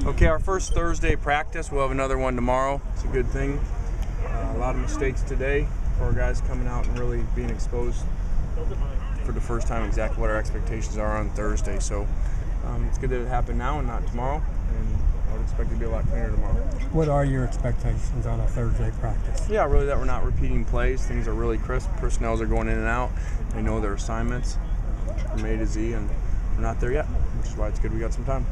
Okay, our first Thursday practice. We'll have another one tomorrow. It's a good thing. A lot of mistakes today for our guys coming out and really being exposed for the first time exactly what our expectations are on Thursday. So it's good that it happened now and not tomorrow, and I would expect it to be a lot cleaner tomorrow. What are your expectations on a Thursday practice? Yeah, really that we're not repeating plays. Things are really crisp. Personnels are going in and out. They know their assignments from A to Z, and we're not there yet, which is why it's good we got some time.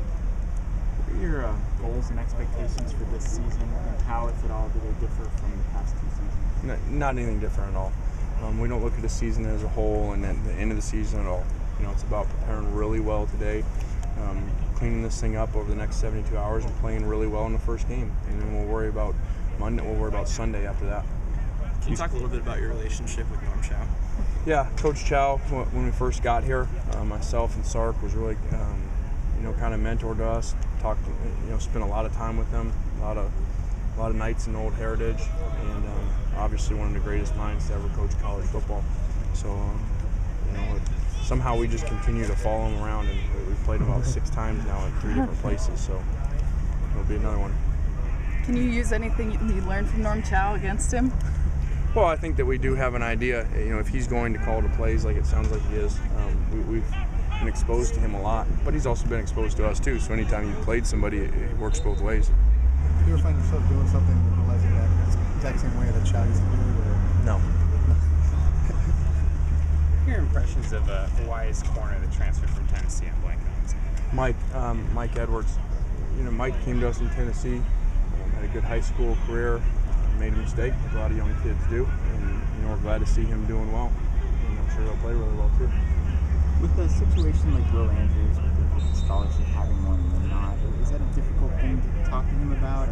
What are your goals and expectations for this season, and how, if at all, do they differ from the past two seasons? Not anything different at all. We don't look at the season as a whole and at the end of the season at all. It's about preparing really well today, cleaning this thing up over the next 72 hours and playing really well in the first game. And then we'll worry about Monday, we'll worry about Sunday after that. Can you talk a little bit about your relationship with Norm Chow? Yeah, Coach Chow, when we first got here, myself and Sark was really, kind of mentored us, spent a lot of time with him, a lot of nights in Old Heritage, and obviously one of the greatest minds to ever coach college football. So, somehow we just continue to follow him around, and we've played about 6 times now at 3 different places, so it'll be another one. Can you use anything you learned from Norm Chow against him? Well, I think that we do have an idea, if he's going to call the plays like it sounds like he is. We've been exposed to him a lot, but he's also been exposed to us too, so anytime you've played somebody, it works both ways. Do you ever find yourself doing something utilizing that exact same way that Chow used to do? Or? No. Your impressions of Hawaii's corner that transferred from Tennessee and blanking? Mike Edwards. Mike came to us in Tennessee, had a good high school career, made a mistake, like a lot of young kids do, and we're glad to see him doing well, and I'm sure he'll play really well too. With a situation like Will Andrews, with the scholarship having one and then not, is that a difficult thing to talk to him about?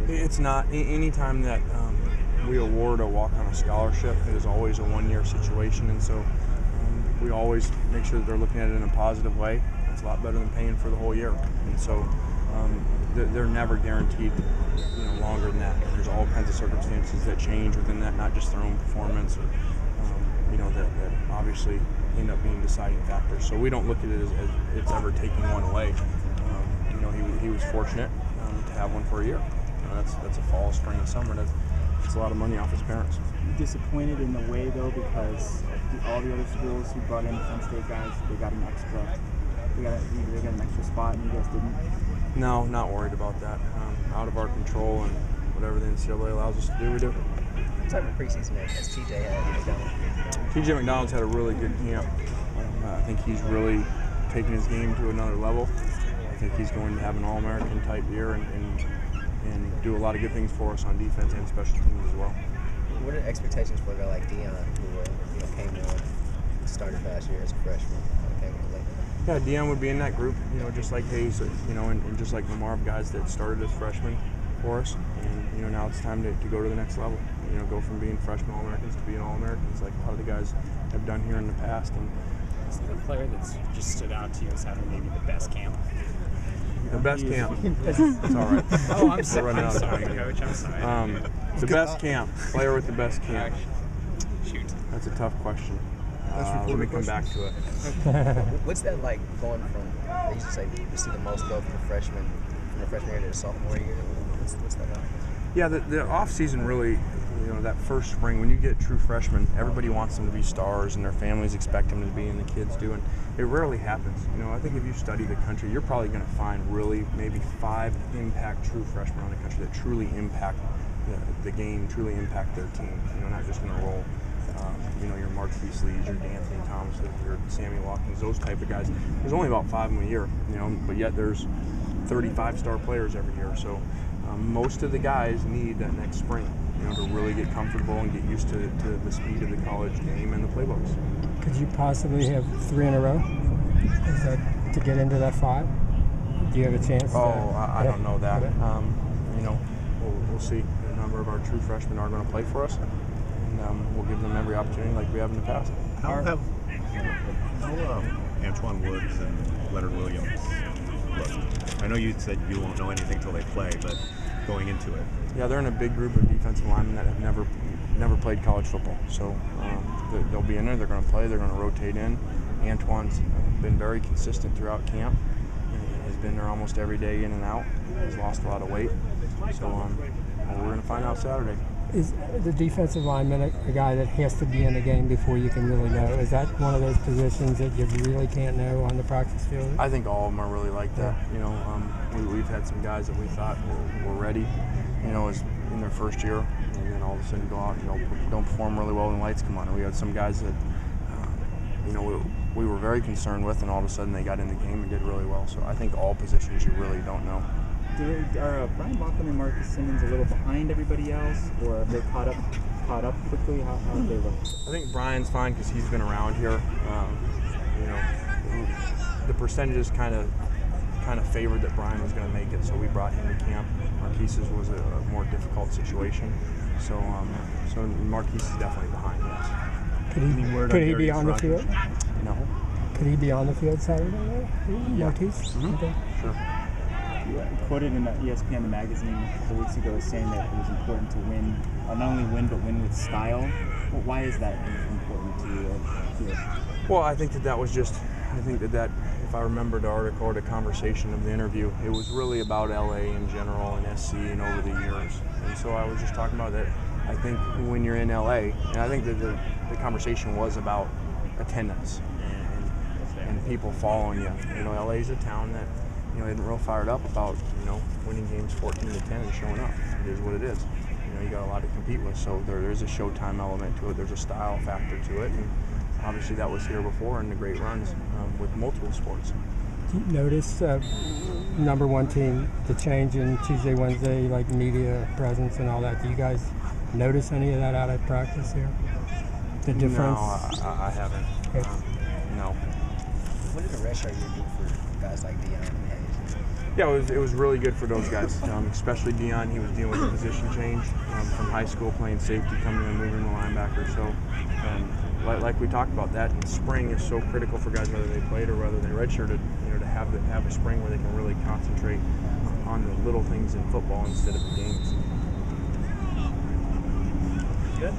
It's not. Anytime that we award a walk-on scholarship, it is always a one-year situation, and so we always make sure that they're looking at it in a positive way. It's a lot better than paying for the whole year, and so they're never guaranteed longer than that. There's all kinds of circumstances that change within that, not just their own performance, or that obviously end up being deciding factors. So we don't look at it as it's ever taking one away. He was fortunate to have one for a year. That's a fall, spring, and summer. That's a lot of money off his parents. Disappointed in a way though, because all the other schools who brought in Penn State guys, they got an extra spot, and you guys didn't. No, not worried about that. Out of our control, and whatever the NCAA allows us to do, we do. What type of preseason has TJ had? TJ McDonald's had a really good camp. I think he's really taken his game to another level. I think he's going to have an All-American type year and do a lot of good things for us on defense and special teams as well. What are the expectations for a guy like Dion, who came on, started last year as a freshman, came in late? Yeah, Dion would be in that group, just like Hayes, and just like Lamar, guys that started as freshmen for us, and now it's time to go to the next level. Go from being freshman All-Americans to being All-Americans, like a lot of the guys have done here in the past. And is there a player that's just stood out to you as having maybe the best camp? The best camp. It's all right. Oh, I'm sorry, Coach. I'm sorry. The best camp. Player with the best camp. Shoot. That's a tough question. Let me come back to it. What's that like going from, they used to say, you see the most love from the freshman year to the sophomore year? What's that like? Yeah, the off-season really, that first spring, when you get true freshmen, everybody wants them to be stars and their families expect them to be, and the kids do, and it rarely happens. I think if you study the country, you're probably going to find really maybe 5 impact true freshmen on the country that truly impact the game, truly impact their team, not just in a role. Your Mark Beasley's, your D'Anthony Thomas, your Sammy Watkins, those type of guys. There's only about 5 of them a year, but yet there's 35-star players every year. So most of the guys need that next spring, to really get comfortable and get used to the speed of the college game and the playbooks. Could you possibly have 3 in a row? Is that to get into that 5? Do you have a chance? I don't know that. We'll see. A number of our true freshmen are going to play for us, and we'll give them every opportunity like we have in the past. How have Antoine Woods and Leonard Williams looked? I know you said you won't know anything until they play, but going into it. Yeah, they're in a big group of defensive linemen that have never played college football. So they'll be in there, they're going to play, they're going to rotate in. Antoine's been very consistent throughout camp, has been there almost every day in and out. He's lost a lot of weight. So we're going to find out Saturday. Is the defensive lineman a guy that has to be in the game before you can really know? Is that one of those positions that you really can't know on the practice field? I think all of them are really like that. You know, we've had some guys that we thought were ready, you know, as in their first year, and then all of a sudden go out and don't perform really well when the lights come on. And we had some guys that, you know, we were very concerned with, and all of a sudden they got in the game and did really well. So I think all positions you really don't know. Are Brian Bachman and Marcus Simmons a little behind everybody else, or have they caught up quickly? How have they looked? I think Brian's fine because he's been around here. You know, the percentages kind of favored that Brian was going to make it, so we brought him to camp. Marquise's was a more difficult situation, so Marquise is definitely behind. Yes. Could he be on the field? No. Could he be on the field Saturday night? Yeah. Marquise? Mm-hmm. Okay. Sure. You quoted in the ESPN the magazine a couple weeks ago saying that it was important to win, not only win, but win with style. Well, why is that important to you here? Well, I think that was just, I think that if I remember the article or the conversation of the interview, it was really about LA in general and SC and over the years. And so I was just talking about that. I think when you're in LA, and I think that the conversation was about attendance and people following you. You know, LA is a town that, you know, isn't real fired up about, you know, winning games 14-10 and showing up. It is what it is. You know, you got a lot to compete with, so there is a showtime element to it. There's a style factor to it, and obviously that was here before in the great runs with multiple sports. Do you notice, number one team, the change in Tuesday, Wednesday, like media presence and all that? Do you guys notice any of that out at practice here? The difference? No, I haven't. Okay. No. What did the red shirt year do for guys like Dion and Hayes? Yeah, it was really good for those guys, especially Dion. He was dealing with a position change from high school, playing safety, coming in and moving the linebacker. So, like we talked about, that spring is so critical for guys, whether they played or whether they redshirted. You know, to have a spring where they can really concentrate on the little things in football instead of the games. Good.